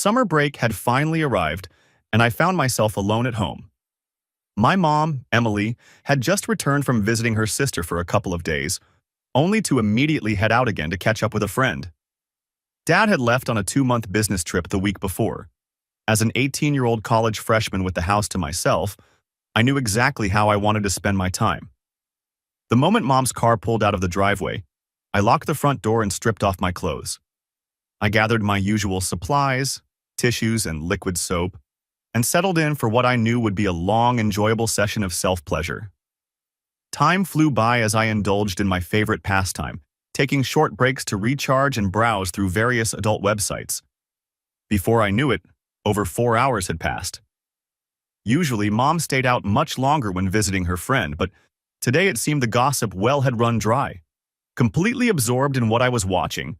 Summer break had finally arrived, and I found myself alone at home. My mom, Emily, had just returned from visiting her sister for a couple of days, only to immediately head out again to catch up with a friend. Dad had left on a 2-month business trip the week before. As an 18-year-old college freshman with the house to myself, I knew exactly how I wanted to spend my time. The moment Mom's car pulled out of the driveway, I locked the front door and stripped off my clothes. I gathered my usual supplies, tissues, and liquid soap, and settled in for what I knew would be a long, enjoyable session of self-pleasure. Time flew by as I indulged in my favorite pastime, taking short breaks to recharge and browse through various adult websites. Before I knew it, over 4 hours had passed. Usually, Mom stayed out much longer when visiting her friend, but today it seemed the gossip well had run dry. Completely absorbed in what I was watching,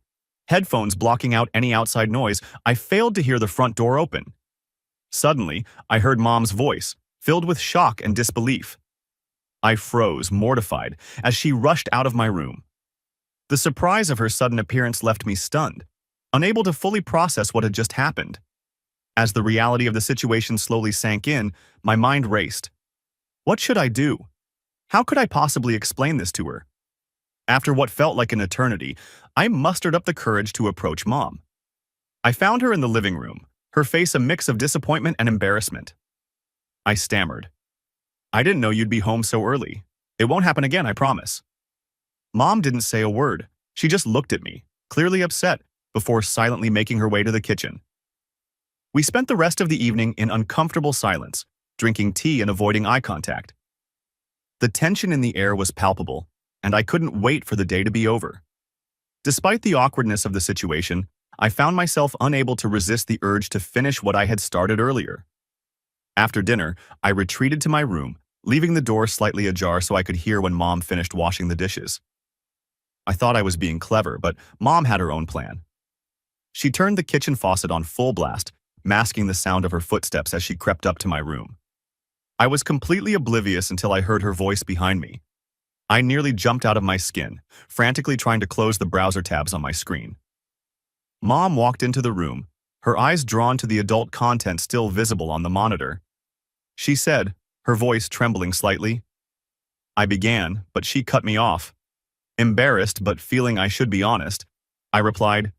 headphones blocking out any outside noise, I failed to hear the front door open. Suddenly, I heard Mom's voice, filled with shock and disbelief. I froze, mortified, as she rushed out of my room. The surprise of her sudden appearance left me stunned, unable to fully process what had just happened. As the reality of the situation slowly sank in, my mind raced. What should I do? How could I possibly explain this to her? After what felt like an eternity, I mustered up the courage to approach Mom. I found her in the living room, her face a mix of disappointment and embarrassment. I stammered. "I didn't know you'd be home so early. It won't happen again, I promise." Mom didn't say a word. She just looked at me, clearly upset, before silently making her way to the kitchen. We spent the rest of the evening in uncomfortable silence, drinking tea and avoiding eye contact. The tension in the air was palpable, and I couldn't wait for the day to be over. Despite the awkwardness of the situation, I found myself unable to resist the urge to finish what I had started earlier. After dinner, I retreated to my room, leaving the door slightly ajar so I could hear when Mom finished washing the dishes. I thought I was being clever, but Mom had her own plan. She turned the kitchen faucet on full blast, masking the sound of her footsteps as she crept up to my room. I was completely oblivious until I heard her voice behind me. I nearly jumped out of my skin, frantically trying to close the browser tabs on my screen. Mom walked into the room, her eyes drawn to the adult content still visible on the monitor. She said, her voice trembling slightly. I began, but she cut me off. Embarrassed, but feeling I should be honest, I replied,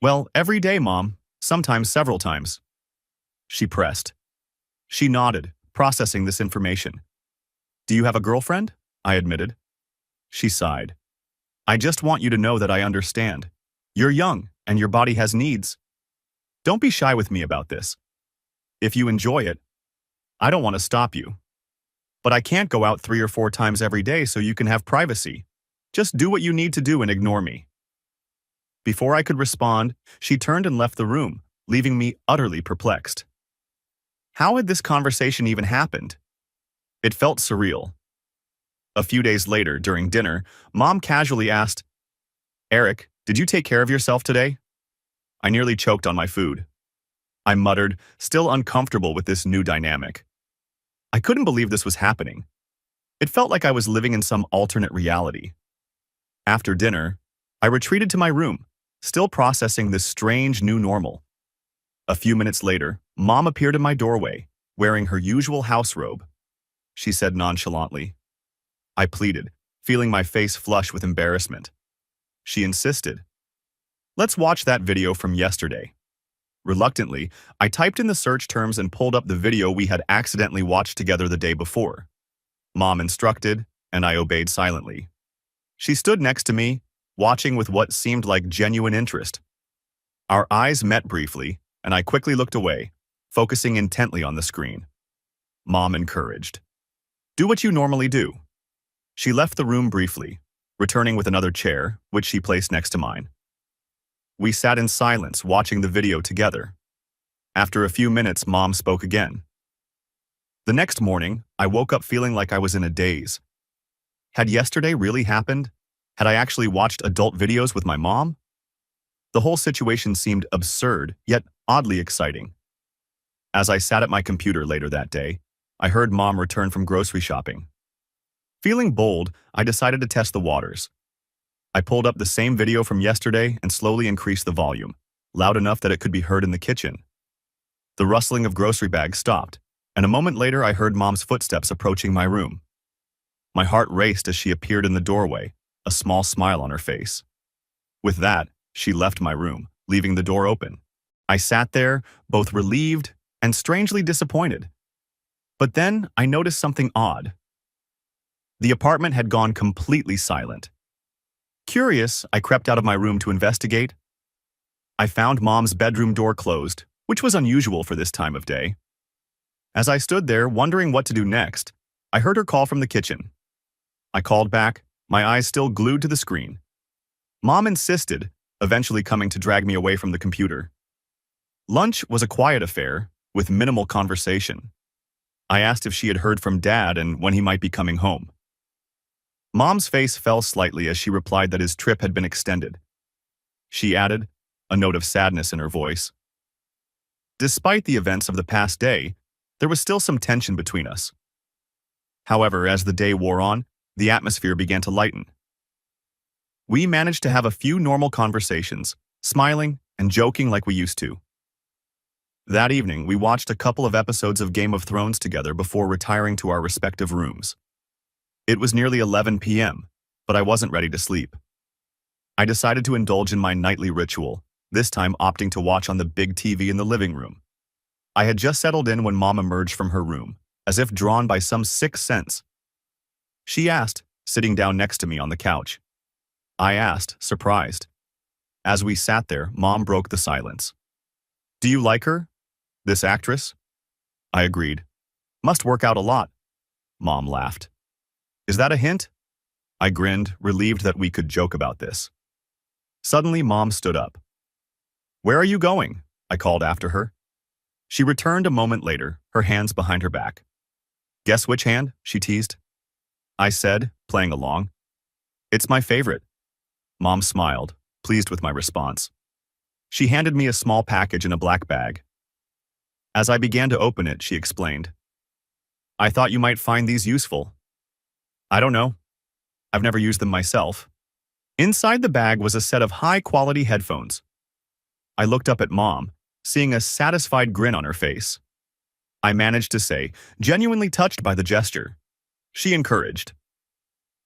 "Well, every day, Mom, sometimes several times." She pressed. She nodded, processing this information. "Do you have a girlfriend?" I admitted. She sighed. "I just want you to know that I understand. You're young, and your body has needs. Don't be shy with me about this. If you enjoy it, I don't want to stop you. But I can't go out 3 or 4 times every day so you can have privacy. Just do what you need to do and ignore me." Before I could respond, she turned and left the room, leaving me utterly perplexed. How had this conversation even happened? It felt surreal. A few days later, during dinner, Mom casually asked, "Eric, did you take care of yourself today?" I nearly choked on my food. I muttered, still uncomfortable with this new dynamic. I couldn't believe this was happening. It felt like I was living in some alternate reality. After dinner, I retreated to my room, still processing this strange new normal. A few minutes later, Mom appeared in my doorway, wearing her usual house robe. She said nonchalantly. I pleaded, feeling my face flush with embarrassment. She insisted. "Let's watch that video from yesterday." Reluctantly, I typed in the search terms and pulled up the video we had accidentally watched together the day before. Mom instructed, and I obeyed silently. She stood next to me, watching with what seemed like genuine interest. Our eyes met briefly, and I quickly looked away, focusing intently on the screen. Mom encouraged. "Do what you normally do." She left the room briefly, returning with another chair, which she placed next to mine. We sat in silence, watching the video together. After a few minutes, Mom spoke again. The next morning, I woke up feeling like I was in a daze. Had yesterday really happened? Had I actually watched adult videos with my mom? The whole situation seemed absurd, yet oddly exciting. As I sat at my computer later that day, I heard Mom return from grocery shopping. Feeling bold, I decided to test the waters. I pulled up the same video from yesterday and slowly increased the volume, loud enough that it could be heard in the kitchen. The rustling of grocery bags stopped, and a moment later I heard Mom's footsteps approaching my room. My heart raced as she appeared in the doorway, a small smile on her face. With that, she left my room, leaving the door open. I sat there, both relieved and strangely disappointed. But then I noticed something odd. The apartment had gone completely silent. Curious, I crept out of my room to investigate. I found Mom's bedroom door closed, which was unusual for this time of day. As I stood there, wondering what to do next, I heard her call from the kitchen. I called back, my eyes still glued to the screen. Mom insisted, eventually coming to drag me away from the computer. Lunch was a quiet affair, with minimal conversation. I asked if she had heard from Dad and when he might be coming home. Mom's face fell slightly as she replied that his trip had been extended. She added, a note of sadness in her voice. Despite the events of the past day, there was still some tension between us. However, as the day wore on, the atmosphere began to lighten. We managed to have a few normal conversations, smiling and joking like we used to. That evening, we watched a couple of episodes of Game of Thrones together before retiring to our respective rooms. It was nearly 11 p.m., but I wasn't ready to sleep. I decided to indulge in my nightly ritual, this time opting to watch on the big TV in the living room. I had just settled in when Mom emerged from her room, as if drawn by some sixth sense. She asked, sitting down next to me on the couch. I asked, surprised. As we sat there, Mom broke the silence. "Do you like her? This actress?" I agreed. "Must work out a lot." Mom laughed. "Is that a hint?" I grinned, relieved that we could joke about this. Suddenly, Mom stood up. "Where are you going?" I called after her. She returned a moment later, her hands behind her back. "Guess which hand?" she teased. I said, playing along. "It's my favorite." Mom smiled, pleased with my response. She handed me a small package in a black bag. As I began to open it, she explained, "I thought you might find these useful." "I don't know. I've never used them myself." Inside the bag was a set of high-quality headphones. I looked up at Mom, seeing a satisfied grin on her face. I managed to say, genuinely touched by the gesture. She encouraged.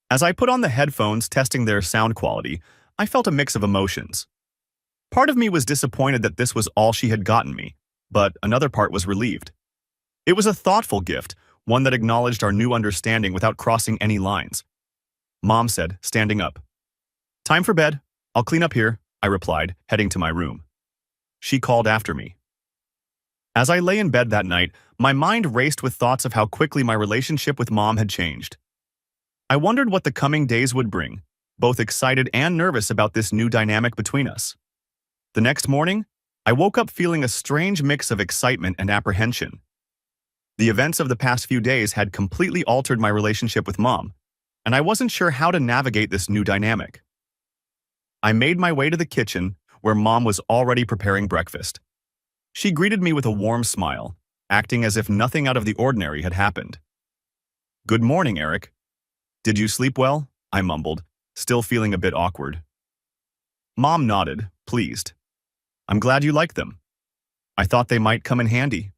As I put on the headphones, testing their sound quality, I felt a mix of emotions. Part of me was disappointed that this was all she had gotten me, but another part was relieved. It was a thoughtful gift, one that acknowledged our new understanding without crossing any lines. Mom said, standing up. "Time for bed. I'll clean up here," I replied, heading to my room. She called after me. As I lay in bed that night, my mind raced with thoughts of how quickly my relationship with Mom had changed. I wondered what the coming days would bring, both excited and nervous about this new dynamic between us. The next morning, I woke up feeling a strange mix of excitement and apprehension. The events of the past few days had completely altered my relationship with Mom, and I wasn't sure how to navigate this new dynamic. I made my way to the kitchen, where Mom was already preparing breakfast. She greeted me with a warm smile, acting as if nothing out of the ordinary had happened. "Good morning, Eric. Did you sleep well?" I mumbled, still feeling a bit awkward. Mom nodded, pleased. "I'm glad you like them. I thought they might come in handy."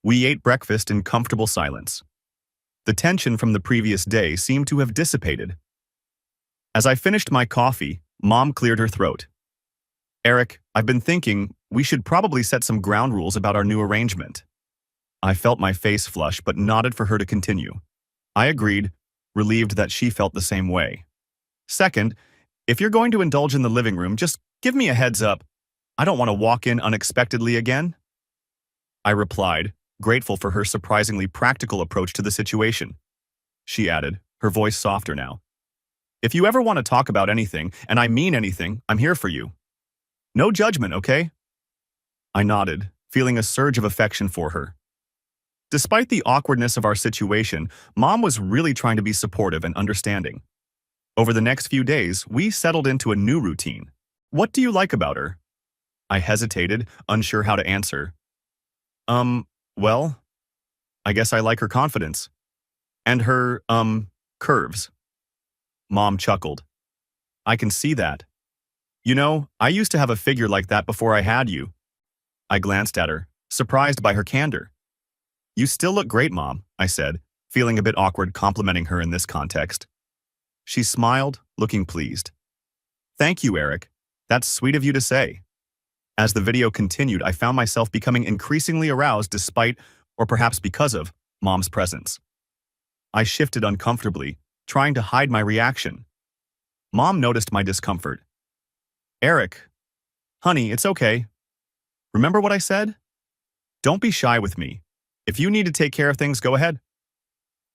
We ate breakfast in comfortable silence. The tension from the previous day seemed to have dissipated. As I finished my coffee, Mom cleared her throat. "Eric, I've been thinking we should probably set some ground rules about our new arrangement." I felt my face flush but nodded for her to continue. I agreed, relieved that she felt the same way. "Second, if you're going to indulge in the living room, just give me a heads up. I don't want to walk in unexpectedly again." I replied, grateful for her surprisingly practical approach to the situation. She added, her voice softer now. "If you ever want to talk about anything, and I mean anything, I'm here for you. No judgment, okay?" I nodded, feeling a surge of affection for her. Despite the awkwardness of our situation, Mom was really trying to be supportive and understanding. Over the next few days, we settled into a new routine. "What do you like about her?" I hesitated, unsure how to answer. Well, I guess I like her confidence. And her, curves." Mom chuckled. "I can see that. You know, I used to have a figure like that before I had you." I glanced at her, surprised by her candor. "You still look great, Mom," I said, feeling a bit awkward complimenting her in this context. She smiled, looking pleased. "Thank you, Eric. That's sweet of you to say." As the video continued, I found myself becoming increasingly aroused despite, or perhaps because of, Mom's presence. I shifted uncomfortably, trying to hide my reaction. Mom noticed my discomfort. "Eric, honey, it's okay. Remember what I said? Don't be shy with me. If you need to take care of things, go ahead."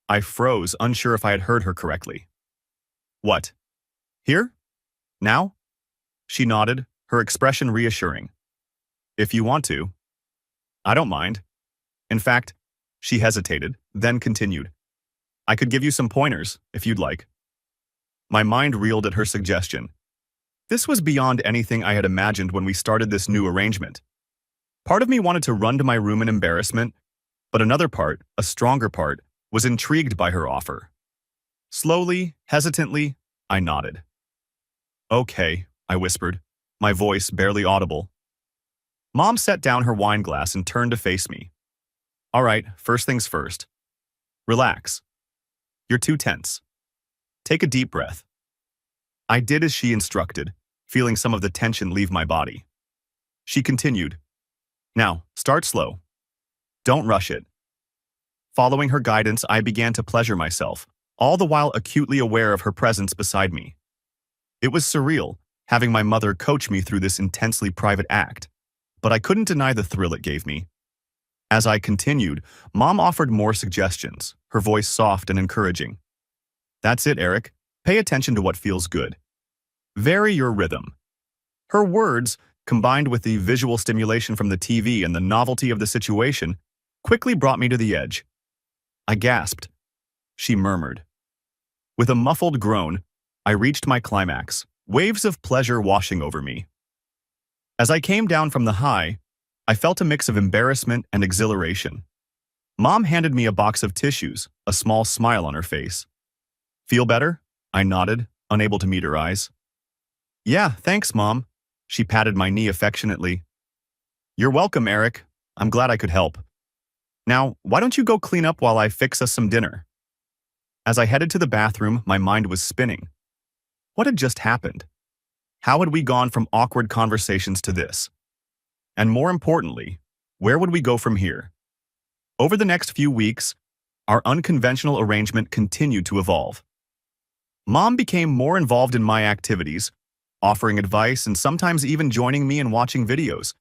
I froze, unsure if I had heard her correctly. "What? Here? Now?" She nodded, her expression reassuring. "If you want to. I don't mind. In fact," she hesitated, then continued, "I could give you some pointers, if you'd like." My mind reeled at her suggestion. This was beyond anything I had imagined when we started this new arrangement. Part of me wanted to run to my room in embarrassment, but another part, a stronger part, was intrigued by her offer. Slowly, hesitantly, I nodded. "Okay," I whispered, my voice barely audible. Mom set down her wine glass and turned to face me. "All right, first things first. Relax. You're too tense. Take a deep breath." I did as she instructed, feeling some of the tension leave my body. She continued, "Now, start slow. Don't rush it." Following her guidance, I began to pleasure myself, all the while acutely aware of her presence beside me. It was surreal, having my mother coach me through this intensely private act, but I couldn't deny the thrill it gave me. As I continued, Mom offered more suggestions, her voice soft and encouraging. "That's it, Eric. Pay attention to what feels good. Vary your rhythm." Her words, combined with the visual stimulation from the TV and the novelty of the situation, quickly brought me to the edge. I gasped. She murmured. With a muffled groan, I reached my climax, waves of pleasure washing over me. As I came down from the high, I felt a mix of embarrassment and exhilaration. Mom handed me a box of tissues, a small smile on her face. "Feel better?" I nodded, unable to meet her eyes. "Yeah, thanks, Mom." She patted my knee affectionately. "You're welcome, Eric. I'm glad I could help. Now, why don't you go clean up while I fix us some dinner?" As I headed to the bathroom, my mind was spinning. What had just happened? How had we gone from awkward conversations to this? And more importantly, where would we go from here? Over the next few weeks, our unconventional arrangement continued to evolve. Mom became more involved in my activities, offering advice and sometimes even joining me in watching videos.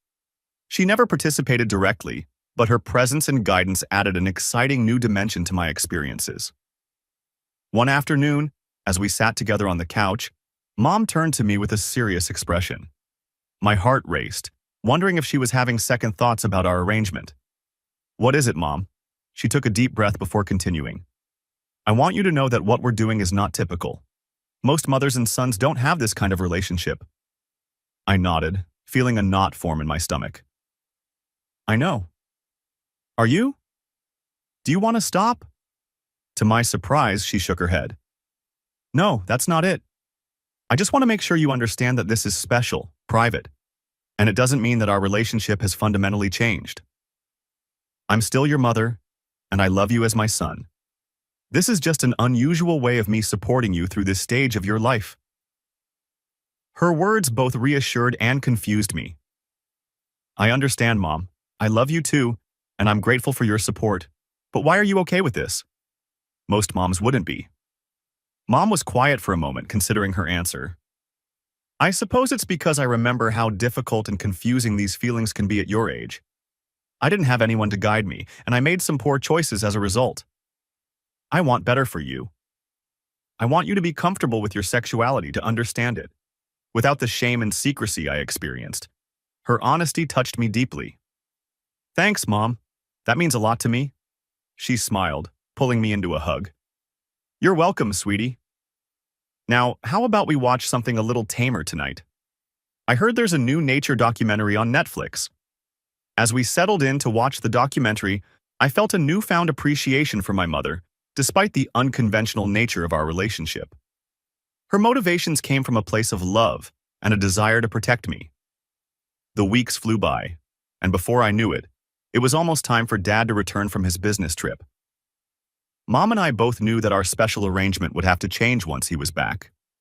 She never participated directly, but her presence and guidance added an exciting new dimension to my experiences. One afternoon, as we sat together on the couch, Mom turned to me with a serious expression. My heart raced, wondering if she was having second thoughts about our arrangement. "What is it, Mom?" She took a deep breath before continuing. "I want you to know that what we're doing is not typical. Most mothers and sons don't have this kind of relationship." I nodded, feeling a knot form in my stomach. "I know. Are you? Do you want to stop?" To my surprise, she shook her head. "No, that's not it. I just want to make sure you understand that this is special, private, and it doesn't mean that our relationship has fundamentally changed. I'm still your mother, and I love you as my son. This is just an unusual way of me supporting you through this stage of your life." Her words both reassured and confused me. "I understand, Mom. I love you too, and I'm grateful for your support. But why are you okay with this? Most moms wouldn't be." Mom was quiet for a moment, considering her answer. "I suppose it's because I remember how difficult and confusing these feelings can be at your age. I didn't have anyone to guide me, and I made some poor choices as a result. I want better for you. I want you to be comfortable with your sexuality, to understand it, without the shame and secrecy I experienced." Her honesty touched me deeply. "Thanks, Mom. That means a lot to me." She smiled, pulling me into a hug. "You're welcome, sweetie. Now, how about we watch something a little tamer tonight? I heard there's a new nature documentary on Netflix." As we settled in to watch the documentary, I felt a newfound appreciation for my mother, despite the unconventional nature of our relationship. Her motivations came from a place of love and a desire to protect me. The weeks flew by, and before I knew it, It was almost time for Dad to return from his business trip. Mom and I both knew that our special arrangement would have to change once he was back.